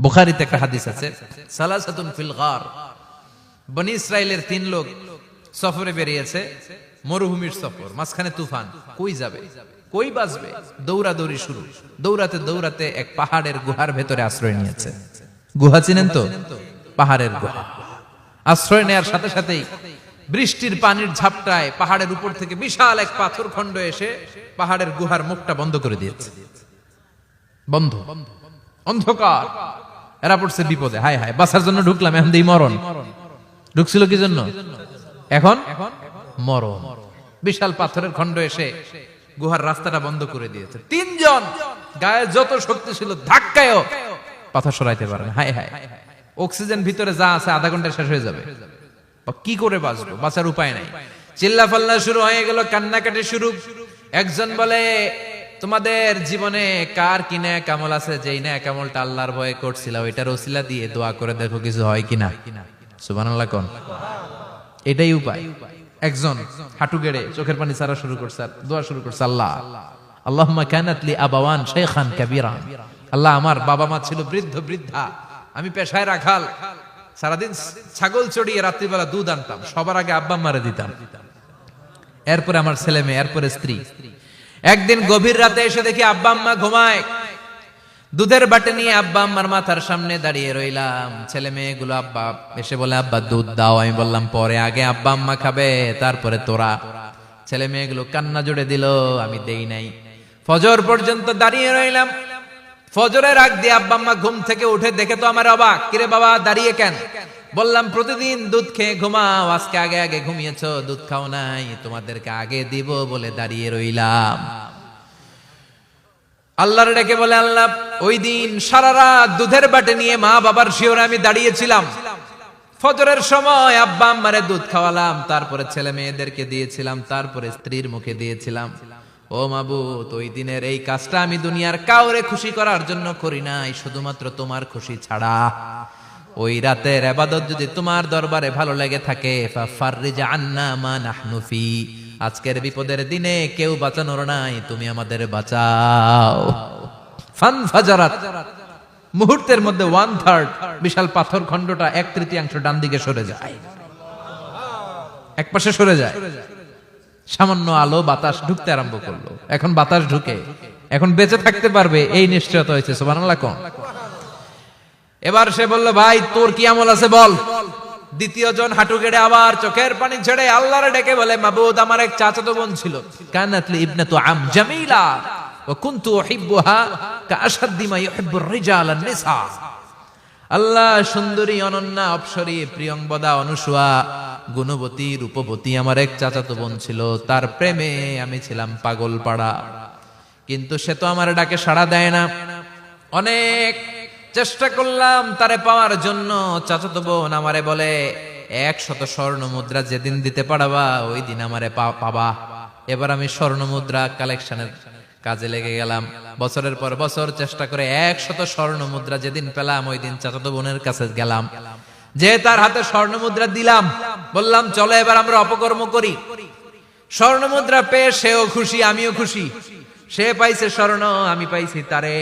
বুখারীতে একটা হাদিস আছে, সালাসাতুন ফিল গার, বনি ইসরাইলের 3 লোক সফরে বেরিয়েছে, মরুভূমির সফর, মাঝখানে তুফান, কই যাবে, কই বাঁচবে, দৌড়াদৌড়ি শুরু। দৌড়াতে দৌড়াতে এক পাহাড়ের গুহার ভেতরে আশ্রয় নিয়েছে। গুহা চিনেন তো? পাহাড়ের গুহা। আশ্রয় নেয়ার সাথে সাথেই বৃষ্টির পানির ঝাপটায় পাহাড়ের উপর থেকে বিশাল এক পাথর খণ্ড এসে পাহাড়ের গুহার মুখটা বন্ধ করে দিয়েছে। বন্ধ, অন্ধকার। এরা পড়ছে বিপদে, হায় হায়, বাঁচার জন্য ঢুকলাম, এখন দিই মরণ। ঢুকছিল কি জন্য? এখন মরণ। বিশাল পাথরের খণ্ড এসে গুহার রাস্তাটা বন্ধ করে দিয়েছে। 3 জন গায়ে যত শক্তি ছিল ধাক্কায়ও পাথর সরাইতে পারে না। হায় হায়, অক্সিজেন ভিতরে যা আছে আধা ঘন্টা শেষ হয়ে যাবে। কি করে বাঁচবো? বাঁচার উপায় নাই। চিল্লা ফাল্লা শুরু হয়ে গেল, কান্নাকাটি শুরু। একজন বলে, তোমাদের জীবনে কার কি নেক আমল আছে, যেই নেক আমলটা আল্লাহর ভয়ে করছিল ওইটার ওসিলা দিয়ে দোয়া করে দেখো কিছু হয় কিনা। সুবহানাল্লাহ কোন? এটাই উপায়। একজন হাঁটু গেড়ে চোখের পানি ছাড়া শুরু করছে, দোয়া শুরু করছে, আল্লাহ আল্লাহুম্মা কানাত লি আবাওয়ান শাইখান কাবীরা, আল্লাহ আমার বাবা মা ছিল বৃদ্ধ বৃদ্ধা, আমি পেশায় রাখাল, সারাদিন ছাগল চড়িয়ে রাত্রিবেলা দুধ আনতাম, সবার আগে আব্বা আম্মারে দিতাম, এরপরে আমার ছেলে মেয়ে, এরপরে স্ত্রী। একদিন গভীর রাতে এসে দেখি আব্বা আম্মা ঘুমায়। দুধের বাটি নিয়ে আব্বা আম্মার মাথার সামনে দাঁড়িয়ে রইলাম। ছেলে মেয়েগুলো আব্বা এসে বলে, আব্বা দুধ দাও। আমি বললাম পরে, আগে আব্বা আম্মা খাবে, তারপরে তোরা। ছেলে মেয়েগুলো কান্না জুড়ে দিল, আমি দেই নাই। ফজর পর্যন্ত দাঁড়িয়ে রইলাম। ফজরের আগ দিয়ে আব্বা আম্মা ঘুম থেকে উঠে দেখে তো আমার অবাক, কিরে বাবা দাঁড়িয়ে কেন? বললাম প্রতিদিন দুধ খেয়ে ঘুমাও, আজকে আগে আগে ঘুমিয়েছো, দুধ খাও নাই, তোমাদেরকে আগে দিব বলে দাঁড়িয়ে রইলাম। আল্লাহর ডেকে বলে, আল্লাহ ওই দিন সারা রাত দুধের বাটি নিয়ে মা বাবার শিওরে আমি দাঁড়িয়েছিলাম। ফজরের সময় আব্বা আম্মারে দুধ খাওয়ালাম, তারপরে ছেলে মেয়েদেরকে দিয়েছিলাম, তারপরে স্ত্রীর মুখে দিয়েছিলাম। ও মাবুদ, ওই দিনের এই কাজটা আমি দুনিয়ার কাউরে খুশি করার জন্য করি নাই, শুধুমাত্র তোমার খুশি ছাড়া। ওই রাতের ইবাদত যদি তোমার দরবারে ভালো লেগে থাকে, ফাফাররিজ আন্না মা নাহনু ফি, আজকের বিপদের দিনে কেউ বাঁচানোর নাই, তুমি আমাদের বাঁচাও। ফানফাজারাত, মুহূর্তের মধ্যে 1/3 বিশাল পাথর খণ্ডটা 1/3 ডান দিকে সরে যায়, এক পাশে সরে যায়। সামান্য আলো বাতাস ঢুকতে আরম্ভ করলো। এখন বাতাস ঢুকে, এখন বেঁচে থাকতে পারবে এই নিশ্চয়তা হয়েছে। সুবহানাল্লাহ কোন? এবার সে বলল, ভাই তোর কি আমল আছে বল। দ্বিতীয় জন হাঁটু গেড়ে আবার চোখের পানি ছেড়ে আল্লাহরে ডেকে বলে, মাবুদ আমার এক চাচাতো বোন ছিল, কানাত লি ইবনাতু আম জামিলা ওয়া কুনতু উহিব্বুহা কাআশাদ্দি মা ইউহিব্বুর রিজাল আন-নিসা। আল্লাহ সুন্দরী, অনন্যা, অপ্সরী, প্রিয়ংবদা, অনুসুয়া, গুণবতী, রূপবতী আমার এক চাচাতো বোন ছিল, তার প্রেমে আমি ছিলাম পাগল পাড়া, কিন্তু সে তো আমার ডাকে সাড়া দেয় না। অনেক চেষ্টা করলাম তারে পাওয়ার জন্য। চাচাতো বোন আমারে বলে, 100 স্বর্ণ মুদ্রা যেদিন দিতে পারবা ওই দিন আমারে পাবা। এবার আমি স্বর্ণ মুদ্রা কালেকশনের কাজে লেগে গেলাম। বছরের পর বছর চেষ্টা করে 100 স্বর্ণ মুদ্রা যেদিন পেলাম ওই দিন চাচাতো বোনের কাছে গেলাম, যে তার হাতে স্বর্ণ মুদ্রা দিলাম, বললাম চলো এবার আমরা অপকর্ম করি। স্বর্ণ মুদ্রা পেয়ে সেও খুশি, আমিও খুশি। সে পাইছে স্বর্ণ, আমি পাইছি তারে।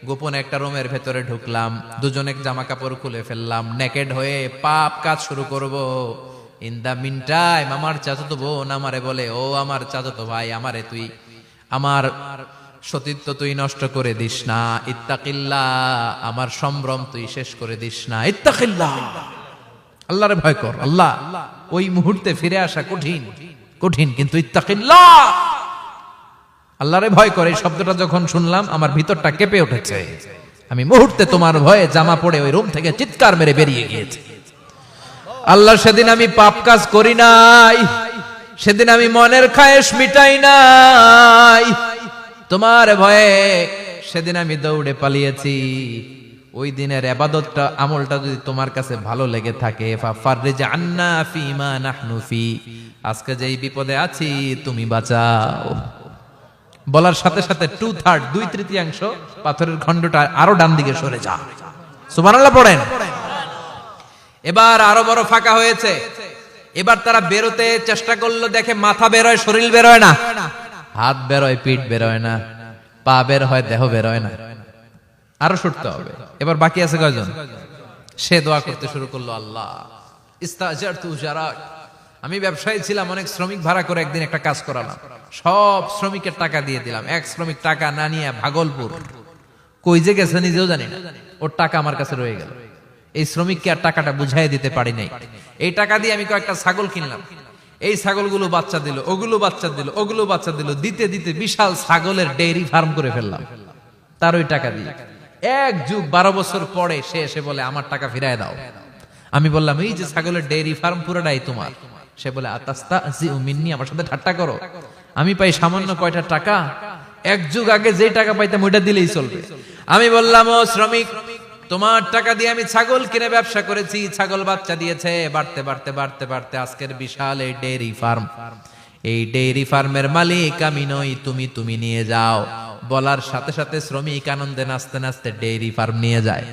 গোপন একটা রুমের ভেতরে ঢুকলাম, দুজনে জামা কাপড় খুলে ফেললাম, নেকেড হয়ে পাপ কাজ শুরু করব। ইন দা মিন টাইম আমার চাচাতো বোন আমারে বলে, ও আমার চাচাতো ভাই, আমারে তুই আমার সতীত্ব তুই নষ্ট করে দিস না, ইত্তাকিল্লাহ, আমার সম্ভ্রম তুই শেষ করে দিস না, ইত্তাকিল্লাহ, আল্লাহরে ভয় কর। আল্লাহ, ওই মুহূর্তে ফিরে আসা কঠিন কঠিন, কিন্তু ইত্তাকিল্লাহ, আল্লাহরে ভয় করে, এই শব্দটা যখন শুনলাম আমার ভিতরটা কেঁপে উঠেছে। আমি মুহূর্তে তোমার ভয়ে জামা পড়ে ওই রুম থেকে চিৎকার মেরে বেরিয়ে গিয়েছি। আল্লাহ, সেদিন আমি পাপ কাজ করি নাই, সেদিন আমি মনের খায়েশ মিটাই নাই, তোমার ভয়ে সেদিন আমি দৌড়ে পালিয়েছি। ওই দিনের ইবাদতটা, আমলটা যদি তোমার কাছে ভালো লেগে থাকে, ফাফাররিজ আন্না ফিমা নাহনু ফি, আজকে যেই বিপদে আছি তুমি বাঁচাও। বলার সাথে সাথে 2/3 2/3 পাথরের খণ্ডটা আরো ডান দিকে সরে যা। সুবহানাল্লাহ পড়েন। এবার আরো বড় ফাঁকা হয়েছে। এবার তারা বেরোতে চেষ্টা করলো, দেখে মাথা বেরোয়, শরীর বেরোয় না, হাত বেরোয়, পিঠ বেরোয় না, পা বের হয়, দেহ বেরোয় না। আরো সরতে হবে। এবার বাকি আছে কয়জন? সে দোয়া করতে শুরু করলো, আল্লাহ ইস্তাজারতু উজারাক, আমি ব্যবসায়ী ছিলাম, অনেক শ্রমিক ভাড়া করে একদিন একটা কাজ করালাম, সব শ্রমিকের টাকা দিয়ে দিলাম। এক শ্রমিক টাকা না নিয়ে ভাগলপুর কই যে গেছে নিজেও জানি না, ওর টাকা আমার কাছে রয়ে গেল। এই শ্রমিককে আর টাকাটা বুঝাই দিতে পারি নাই। এই টাকা দিয়ে আমি কয়েকটা ছাগল কিনলাম, এই ছাগলগুলো বাচ্চা দিল, ওগুলো বাচ্চা দিল, ওগুলো বাচ্চা দিল, দিতে দিতে বিশাল ছাগলের ডেইরি ফার্ম করে ফেললাম তার ওই টাকা দিয়ে। 1 যুগ 12 বছর পরে সে এসে বলে আমার টাকা ফিরায় দাও। আমি বললাম এই যে ছাগলের ডেইরি ফার্ম পুরোটাই তোমার। সে বলে আতাস্তাজিউ মিন্নি, আমার সাথে ঠাট্টা করো? আমি পাই সামান্য কয়টা টাকা, 1 যুগ আগে যেই টাকা পাইতাম ওইটা দিলেই চলবে। আমি বললাম ও শ্রমিক, তোমার টাকা দিয়ে আমি ছাগল কিনে ব্যবসা করেছি, ছাগল বাচ্চা দিয়েছে, বাড়তে বাড়তে বাড়তে বাড়তে আজকের বিশাল এই ডেইরি ফার্ম, এই ডেইরি ফার্মের মালিক আমি নই, তুমি নিয়ে যাও। বলার সাথে সাথে শ্রমিক আনন্দে নাচতে নাচতে ডেইরি ফার্ম নিয়ে যায়।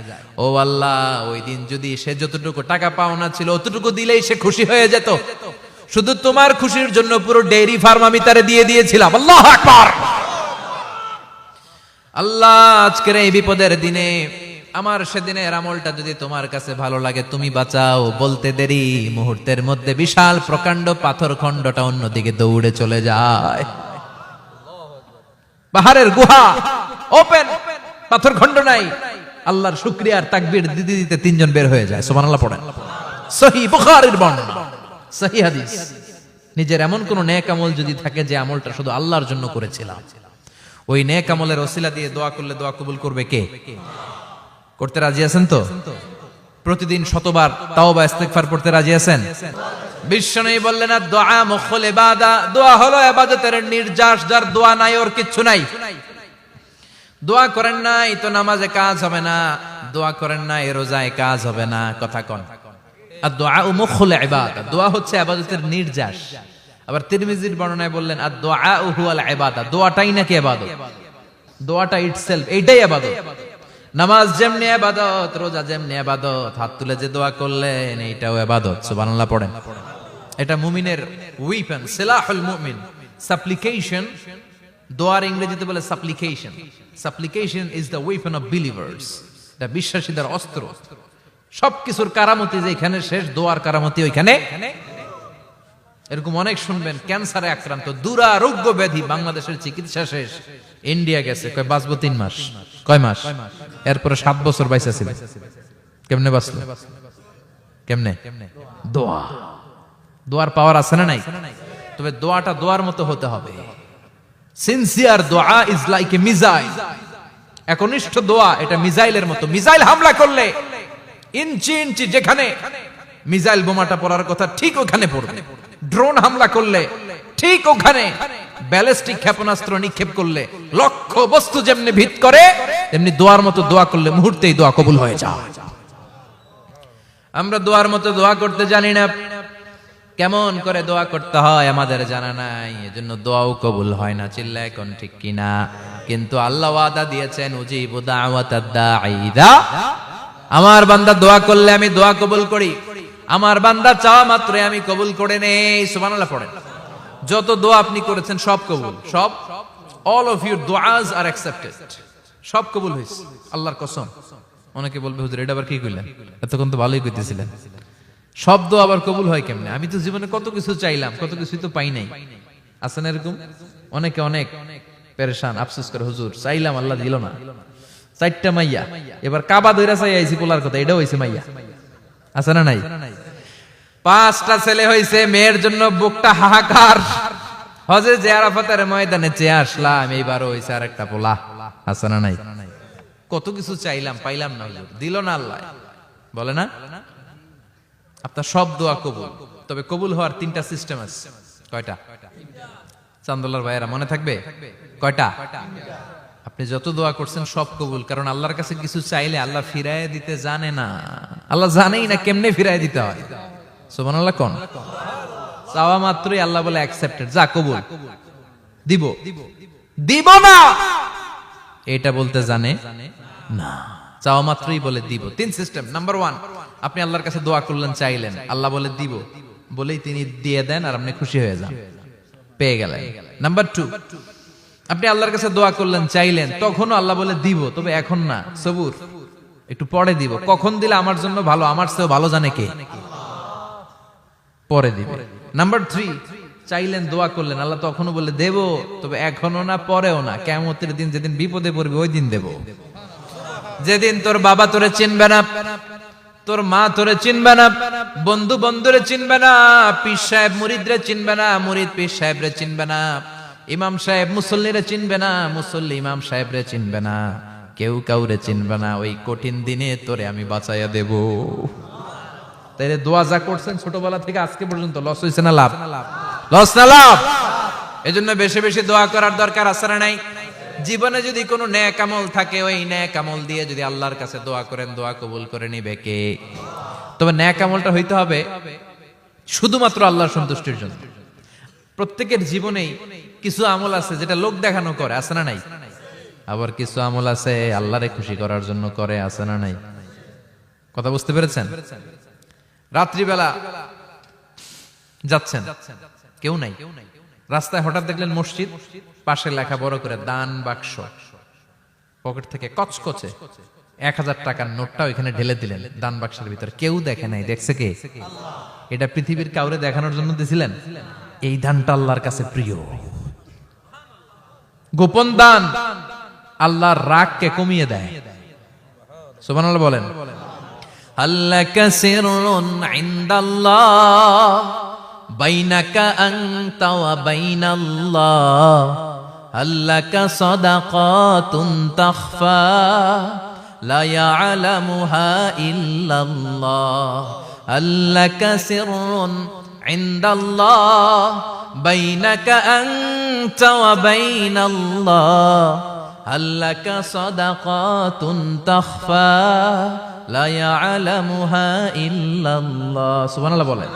ও আল্লাহ, ওই দিন যদি সে যতটুকু টাকা পাওনা ছিল অতটুকু দিলেই সে খুশি হয়ে যেত, শুধু তোমার খুশির জন্য পুরো ডেইরি ফার্ম আমি তারে দিয়ে দিয়েছিলাম। আল্লাহু আকবার। আল্লাহ, আজকের এই বিপদের দিনে আমার সেদিনের আমলটা যদি তোমার কাছে ভালো লাগে তুমি বাঁচাও। বলতে দেরি, মুহূর্তের মধ্যে বিশাল প্রকাণ্ড পাথর খণ্ডটা অন্যদিকে দৌড়ে চলে যায়। পাহাড়ের গুহা ওপেন, পাথর খণ্ড নাই। আল্লাহর শুকরিয়া আর তাকবীর দিতে দিতে 3 জন বের হয়ে যায়। সুবহানাল্লাহ পড়েন। সহিহ বুখারীর বর্ণনা, সহিহ হাদিস। নিজের এমন কোন নেক আমল যদি থাকে যে আমলটা শুধু আল্লাহর জন্য করেছিলাম, ওই নেক আমলের ওসিলা দিয়ে দোয়া করলে দোয়া কবুল করবে কে? করতে রাজি আছেন তো? প্রতিদিন শতবার তাওবা ইস্তিগফার পড়তে রাজি আছেন? বিশ্বনবী বললেন না, দোয়া মুখুল ইবাদা, দোয়া হলো ইবাদতের নির্যাস, যার দোয়া নাই ওর কিচ্ছু নাই। দোয়া করেন নাই তো নামাজে কাজ হবে না, দোয়া করেন নাই রোজায় কাজ হবে না। কথা কোন? আর দোয়া মুখুল ইবাদা, দোয়া হচ্ছে ইবাদতের নির্যাস। আবার তিরমিজির বর্ণনায় বললেন আর দোয়া হুয়াল ইবাদা, দোয়াটাই নাকি ইবাদত, দোয়াটা ইটসেলফ এইটাই ইবাদত। নামাজ যেমনি ইবাদত, রোজা যেমনি ইবাদত, হাত তুলে যে দোয়া করলেন এইটাও ইবাদত। সুবহানাল্লাহ পড়েন। এটা মুমিনের ওয়েপন, সিলাহুল মুমিন। সাপ্লিকেশন, দোয়ার ইংরেজিতে বলে সাপ্লিকেশন। সাপ্লিকেশন is the weapon of believers. এটা বিশ্বাসীদের অস্ত্র। সবকিছুর কারামতি যেখানে শেষ, দোয়ার কারামতি ওইখানে। এরকম অনেক শুনবেন, ক্যান্সারে আক্রান্ত, দুরারোগ্য ব্যাধি, বাংলাদেশের চিকিৎসা শেষ, ইন্ডিয়া গেছে, কয় বাঁচবো 3 মাস। কয় মাস? এরপরে 7 বছর বাইসা ছিল। কেমনে বাঁচলো? কেমনে? দোয়া। দোয়ার পাওয়ার আছে না নাই? তবে দোয়াটা দোয়ার মতো হতে হবে। সিনসিয়ার দোয়া ইজ লাইক এ মিসাইল। একনিষ্ঠ দোয়া এটা মিসাইলের মতো। মিসাইল হামলা করলে ইঞ্চি ইঞ্চি যেখানে মিসাইল বোমাটা পড়ার কথা ঠিক ওখানে পড়বে। ড্রোন হামলা করলে ঠিক ওখানে, ব্যালিস্টিক ক্ষেপণাস্ত্র নিক্ষেপ করলে লক্ষ্য বস্তু যেমনি ভিত করে, তেমনি দোয়ার মতো দোয়া করলে মুহূর্তেই দোয়া কবুল হয়ে যায়। আমরা দোয়ার মতো দোয়া করতে জানি না, কেমন করে দোয়া করতে হয় আমাদের জানা নাই, এজন্য দোয়াও কবুল হয় না। চিল্লা এখন ঠিক কিনা? কিন্তু আল্লাহ ওয়াদা দিয়েছেন, উজিবু দাওয়াতাদ দাঈ ইযা, আমার বান্দা দোয়া করলে আমি দোয়া কবুল করি, আমার বান্দা চাওয়া মাত্রই আমি কবুল করে নেই। সুবহানাল্লাহ পড়েন। যত দোয়া আপনি করেছেন সব কবুল, সব, অল অফ ইউর দুআস আর অ্যাকসেপ্টেড, সব কবুল হয়েছে আল্লাহর কসম। অনেকে বলবে হুজুর এটা আবার কি কইলেন, এতক্ষণ তো ভালোই কইতেছিলেন, সব দোয়া আবার কবুল হয় কেমনে? আমি তো জীবনে কত কিছু চাইলাম, কত কিছুই তো পাই নাই। আছে না এরকম? অনেকে অনেক পেরেশান, আফসোস করে হুজুর চাইলাম আল্লাহ দিল না। 4টা মাইয়া, এবার কাবা ধইরা চাই আইছি পোলার কথা, এটাও হইছে মাইয়া। আছে না নাই? 5টা ছেলে হইছে, মেয়ের জন্য বুকটা হাহাকার। হজে যে আরাফাতের ময়দানে চেয়ে আসলাম, এইবারও হইছে আরেকটা পোলা। আছে না নাই? কত কিছু চাইলাম, পাইলাম না, হুজুর দিল না আল্লাহ। বলে না আপনার সব দোয়া কবুল, তবে কবুল হওয়ার 3টা সিস্টেম আছে। কয়টা? চান্দোলার ভাইয়েরা মনে থাকবে কয়টা? আপনি যত দোয়া করছেন সব কবুল, কারণ আল্লাহর কাছে কিছু চাইলে আল্লাহ ফিরায় দিতে জানে না। আল্লাহ জানেই না কেমনে ফিরায় দিতে হয়। সুবহানাল্লাহ কোন? চাওয়া মাত্রই আল্লাহ বলে অ্যাকসেপ্টেড, যা কবুল, দিব দিব না এটা বলতে জানে না, চাওয়া মাত্রই বলে দিব। 3 সিস্টেম। নাম্বার 1, আপনি আল্লাহর কাছে দোয়া করলেন, চাইলেন, আল্লাহ বলে দিব, বলেই তিনি দিয়ে দেন আর আপনি খুশি হয়ে যান, পেয়ে গেলেন। নাম্বার 2, আপনি আল্লাহর কাছে দোয়া করলেন, চাইলেন, তখনও আল্লাহ বলে দিব, তবে এখন না, সবুর, একটু পরে দিব। কখন দিলে আমার জন্য ভালো, আমার চেয়েও ভালো জানে কে? পরে দিবে। নাম্বার 3, চাইলেন, দোয়া করলেন, আল্লাহ তখনও বলে দেব, তবে এখনো না, পরেও না, কিয়ামতের দিন যেদিন বিপদে পড়বে ওই দিন দেব। যেদিন তোর বাবা তোরে চিনবে না, তোর মা তোরে চিনবে না, বন্ধু বন্ধুরে চিনবে না, পীর সাহেব মুরিদরে চিনবে না, মুরিদ পীর সাহেবরে চিনবে না, ইমাম সাহেব মুসল্লিরে চিনবে না, মুসল্লি ইমাম সাহেবরে চিনবে না, কেউ কাউরে চিনবে না। ওই কঠিন দিনে তোরে আমি বাঁচাইয়া দেব। তাইলে দোয়া যা করছেন ছোটবেলা থেকে আজকে পর্যন্ত, লস হয়েছে না লাভ? লস না লাভ? এজন্য বেশি বেশি দোয়া করার দরকার আছে না নাই? জীবনে যদি কোনো নেক আমল থাকে, ওই নেক আমল দিয়ে যদি আল্লাহর কাছে দোয়া করেন, দোয়া কবুল করে নিবে কে? তবে নেক আমলটা হইতে হবে শুধুমাত্র আল্লাহর সন্তুষ্টির জন্য। প্রত্যেকের জীবনেই কিছু আমল আছে যেটা লোক দেখানো করে, আছে না নাই? আবার কিছু আমল আছে আল্লাহরে খুশি করার জন্য করে, আছে না নাই? কথা বুঝতে পেরেছেন? রাত্রিবেলা যাচ্ছেন, কেউ নাই, রাস্তায় হঠাৎ দেখলেন মসজিদ, পাশে লেখা বড় করে দান বাক্স, পকেট থেকে কচকচে 1000 টাকার নোটটা ওইখানে ঢেলে দিলেন দান বাক্সের ভিতরে। কেউ দেখে নাই, দেখছে কে? এটা পৃথিবীর কাউরে দেখানোর জন্য দিছিলেন? এই দানটা আল্লাহর কাছে প্রিয়। গোপন দান আল্লাহর রাগকে কমিয়ে দেয়। সুবহানাল্লাহ বলেন। আল্লাকা সিররুন ইনদাল্লাহ বাইনাকা আনতা ওয়া বাইনাল্লাহ, আল্লাকা সাদাকাতুন তাখফা লা ইয়ালামুহা ইল্লাল্লাহ, আল্লাকা সিররুন ইনদাল্লাহ বাইনাকা আনতা ওয়া বাইনাল্লাহ, আল্লাকা সাদাকাতুন তাখফা লা ইয়ালামুহা ইল্লাল্লাহ। সুবহানাল্লাহ বলেন।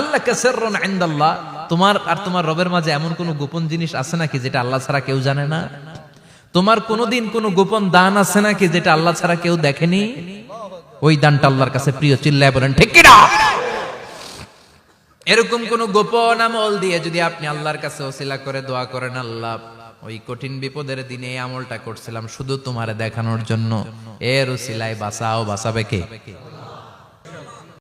আল্লাকা সিররুন ইনদাল্লাহ, তোমার আর তোমার রবের মাঝে এমন কোন গোপন জিনিস আছে নাকি যেটা আল্লাহ ছাড়া কেউ জানে না? তোমার কোনদিন কোন গোপন দান আছে নাকি যেটা আল্লাহ ছাড়া কেউ দেখেনি? ওই দানটা আল্লাহর কাছে প্রিয়। চিল্লায় বলেন ঠিক কি না? এরকম কোন গোপন আমল দিয়ে যদি আপনি আল্লাহর কাছে ওসিলা করে দোয়া করেন, আল্লাহ ওই কঠিন বিপদের দিনে এই আমলটা করছিলাম শুধু তোমারে দেখানোর জন্য, এর ওসিলায় বাঁচাও, বাঁচাবে কে?